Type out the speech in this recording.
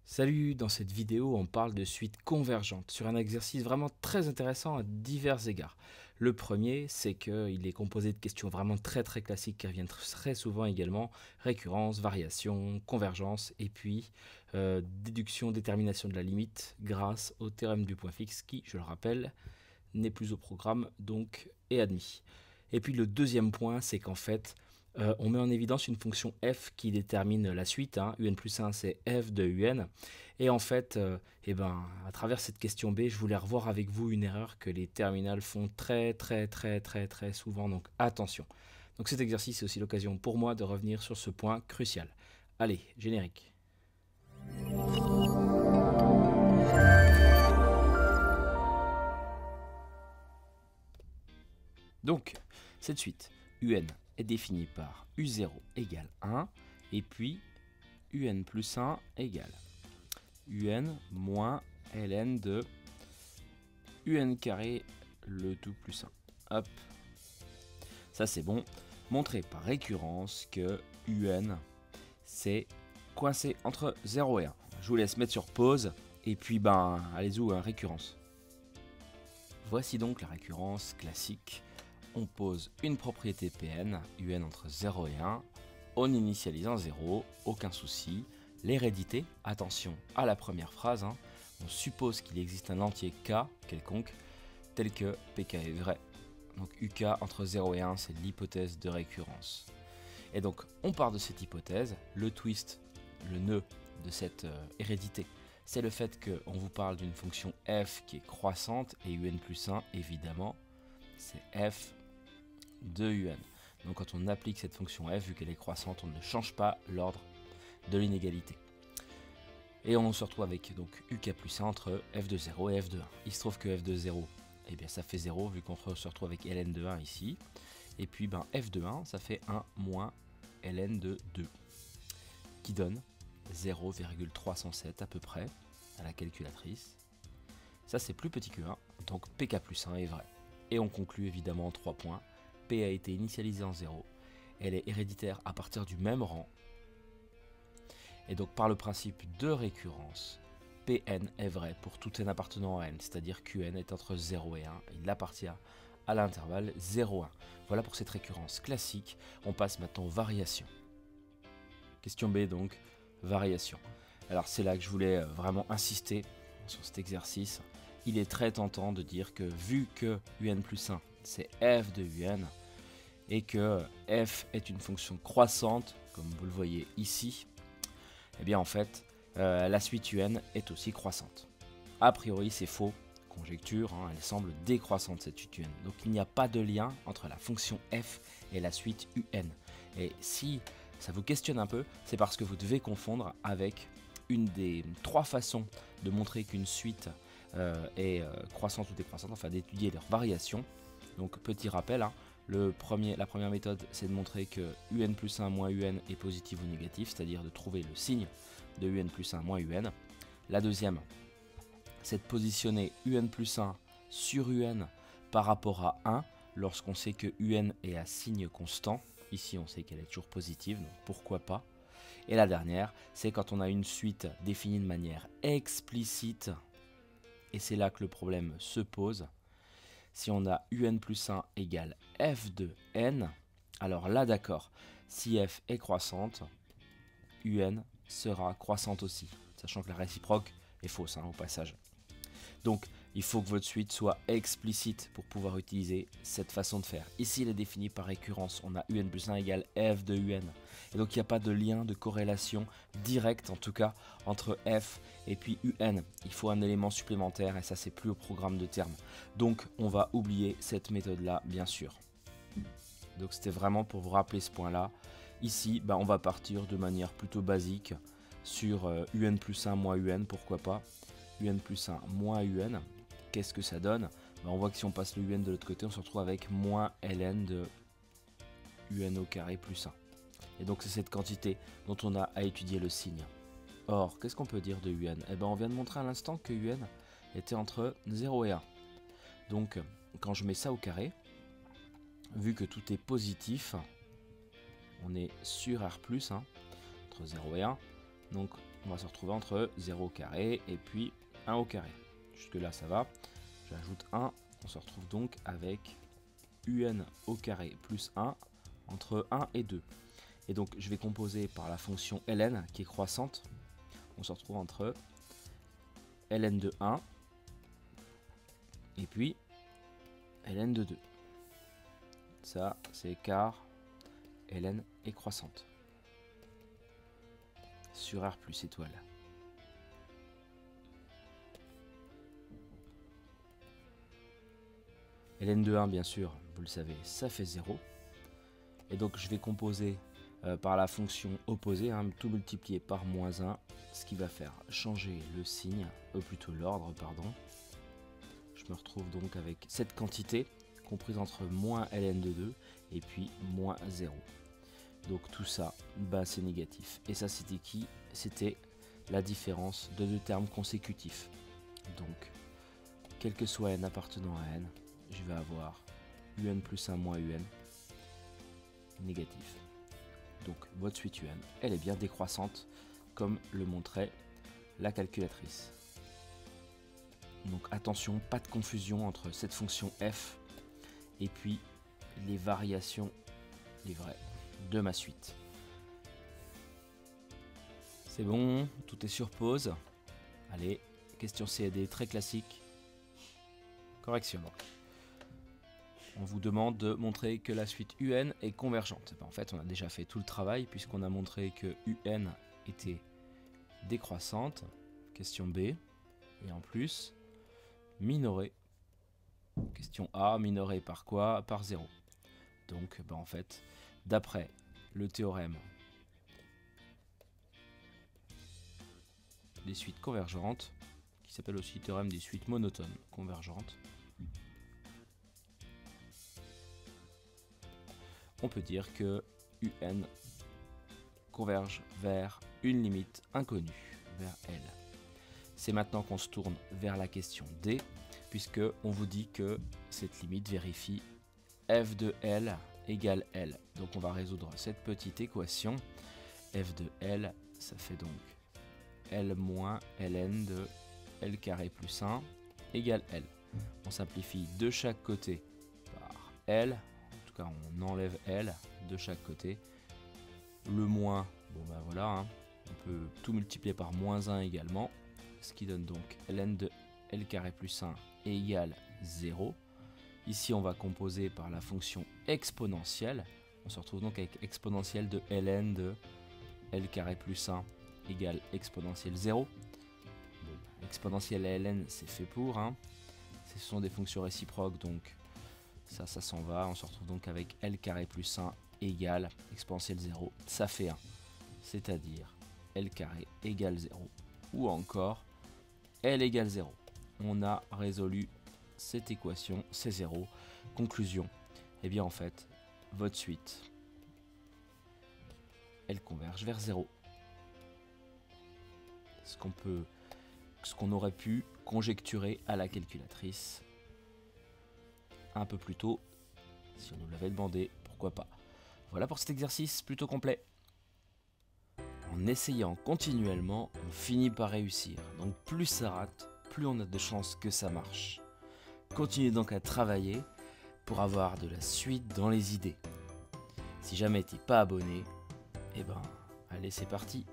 Salut, dans cette vidéo on parle de suite convergente sur un exercice vraiment très intéressant à divers égards. Le premier, c'est qu'il est composé de questions vraiment très classiques qui reviennent très souvent également, récurrence, variation, convergence et puis déduction, détermination de la limite grâce au théorème du point fixe qui, je le rappelle, n'est plus au programme donc est admis. Et puis le deuxième point, c'est qu'en fait, on met en évidence une fonction f qui détermine la suite. Un plus 1, c'est f de un. Et en fait, à travers cette question B, je voulais revoir avec vous une erreur que les terminales font très souvent. Donc attention. Donc cet exercice est aussi l'occasion pour moi de revenir sur ce point crucial. Allez, générique. Donc, cette suite, un est définie par u0 égale 1, et puis un plus 1 égale un moins ln de un carré le tout plus 1. Hop, ça c'est bon. Montrer par récurrence que un c'est coincé entre 0 et 1. Je vous laisse mettre sur pause, et puis allez-y, récurrence. Voici donc la récurrence classique. On pose une propriété Pn, un entre 0 et 1, en initialisant 0, aucun souci. L'hérédité, attention à la première phrase, on suppose qu'il existe un entier k quelconque, tel que pk est vrai. Donc uk entre 0 et 1, c'est l'hypothèse de récurrence. Et donc on part de cette hypothèse, le twist, le nœud de cette hérédité, c'est le fait qu'on vous parle d'une fonction f qui est croissante, et un plus 1, évidemment, c'est f de un. Donc quand on applique cette fonction f, vu qu'elle est croissante, on ne change pas l'ordre de l'inégalité. Et on se retrouve avec donc uk plus 1 entre f de 0 et f de 1. Il se trouve que f de 0, eh bien, ça fait 0, vu qu'on se retrouve avec ln de 1 ici. Et puis f de 1, ça fait 1 moins ln de 2, qui donne 0,307 à peu près à la calculatrice. Ça c'est plus petit que 1, donc pk plus 1 est vrai. Et on conclut évidemment en 3 points. P a été initialisée en 0, elle est héréditaire à partir du même rang, et donc par le principe de récurrence, Pn est vrai pour tout n appartenant à n, c'est-à-dire Qn est entre 0 et 1, il appartient à l'intervalle 0,1. Voilà pour cette récurrence classique. On passe maintenant aux variations. Question B donc, variation. Alors c'est là que je voulais vraiment insister sur cet exercice. Il est très tentant de dire que vu que un plus 1 c'est f de un, et que f est une fonction croissante, comme vous le voyez ici, eh bien en fait, la suite un est aussi croissante. A priori c'est faux, conjecture, elle semble décroissante cette suite un. Donc il n'y a pas de lien entre la fonction f et la suite un. Et si ça vous questionne un peu, c'est parce que vous devez confondre avec une des 3 façons de montrer qu'une suite est croissante ou décroissante, enfin d'étudier leurs variations. Donc petit rappel, la première méthode c'est de montrer que un plus 1 moins un est positif ou négatif, c'est-à-dire de trouver le signe de un plus 1 moins un. La deuxième, c'est de positionner un plus 1 sur un par rapport à 1 lorsqu'on sait que un est à signe constant. Ici on sait qu'elle est toujours positive, donc pourquoi pas. Et la dernière, c'est quand on a une suite définie de manière explicite, et c'est là que le problème se pose. Si on a un plus 1 égale f de n, alors là d'accord, si f est croissante, un sera croissante aussi, sachant que la réciproque est fausse au passage. Donc il faut que votre suite soit explicite pour pouvoir utiliser cette façon de faire. Ici elle est définie par récurrence, on a un plus 1 égale f de un. Et donc il n'y a pas de lien de corrélation directe en tout cas entre f et puis un. Il faut un élément supplémentaire et ça c'est plus au programme de termes. Donc on va oublier cette méthode là bien sûr. Donc c'était vraiment pour vous rappeler ce point là. Ici on va partir de manière plutôt basique sur un plus 1 moins un, pourquoi pas. Un plus 1 moins un, qu'est-ce que ça donne? On voit que si on passe le un de l'autre côté, on se retrouve avec moins ln de un au carré plus 1. Et donc c'est cette quantité dont on a à étudier le signe. Or, qu'est-ce qu'on peut dire de un? On vient de montrer à l'instant que un était entre 0 et 1. Donc quand je mets ça au carré, vu que tout est positif, on est sur R+, entre 0 et 1. Donc on va se retrouver entre 0 au carré et puis 1 au carré. Jusque là ça va. J'ajoute 1, on se retrouve donc avec un au carré plus 1 entre 1 et 2. Et donc je vais composer par la fonction ln qui est croissante. On se retrouve entre ln de 1 et puis ln de 2. Ça c'est car ln est croissante sur R plus étoile. ln de 1 bien sûr, vous le savez, ça fait 0. Et donc je vais composer par la fonction opposée, hein, tout multiplié par moins 1, ce qui va faire changer le signe, ou plutôt l'ordre, pardon. Je me retrouve donc avec cette quantité comprise entre moins ln de 2 et puis moins 0. Donc tout ça, bah, c'est négatif. Et ça c'était qui? C'était la différence de deux termes consécutifs. Donc, quel que soit n appartenant à n, je vais avoir un plus 1 moins un négatif. Donc votre suite un, elle est bien décroissante comme le montrait la calculatrice. Donc attention, pas de confusion entre cette fonction f et puis les variations, les vraies, de ma suite. C'est bon, tout est sur pause. Allez, question CAD très classique. Correction. On vous demande de montrer que la suite UN est convergente. En fait, on a déjà fait tout le travail puisqu'on a montré que UN était décroissante. Question B. Et en plus, minorée. Question A, minorée par quoi? Par 0. Donc, en fait, d'après le théorème des suites convergentes, qui s'appelle aussi théorème des suites monotones convergentes, on peut dire que UN converge vers une limite inconnue, vers L. C'est maintenant qu'on se tourne vers la question D, puisque on vous dit que cette limite vérifie f de L égale L. Donc on va résoudre cette petite équation. F de L, ça fait donc L moins Ln de L carré plus 1 égale L. On simplifie de chaque côté par L. On enlève L de chaque côté. Le moins, voilà, hein, on peut tout multiplier par moins 1 également, ce qui donne donc ln de L carré plus 1 égale 0. Ici, on va composer par la fonction exponentielle. On se retrouve donc avec exponentielle de ln de L carré plus 1 égale exponentielle 0. Exponentielle ln, c'est fait pour. Hein. Ce sont des fonctions réciproques, donc ça s'en va. On se retrouve donc avec L carré plus 1 égale exponentielle 0. Ça fait 1. C'est-à-dire L carré égale 0. Ou encore L égale 0. On a résolu cette équation, c'est 0. Conclusion. Eh bien en fait, votre suite, elle converge vers 0. Ce qu'on aurait pu conjecturer à la calculatrice un peu plus tôt, si on nous l'avait demandé, pourquoi pas. Voilà pour cet exercice plutôt complet. En essayant continuellement, on finit par réussir. Donc plus ça rate, plus on a de chances que ça marche. Continuez donc à travailler pour avoir de la suite dans les idées. Si jamais t'es pas abonné, allez c'est parti.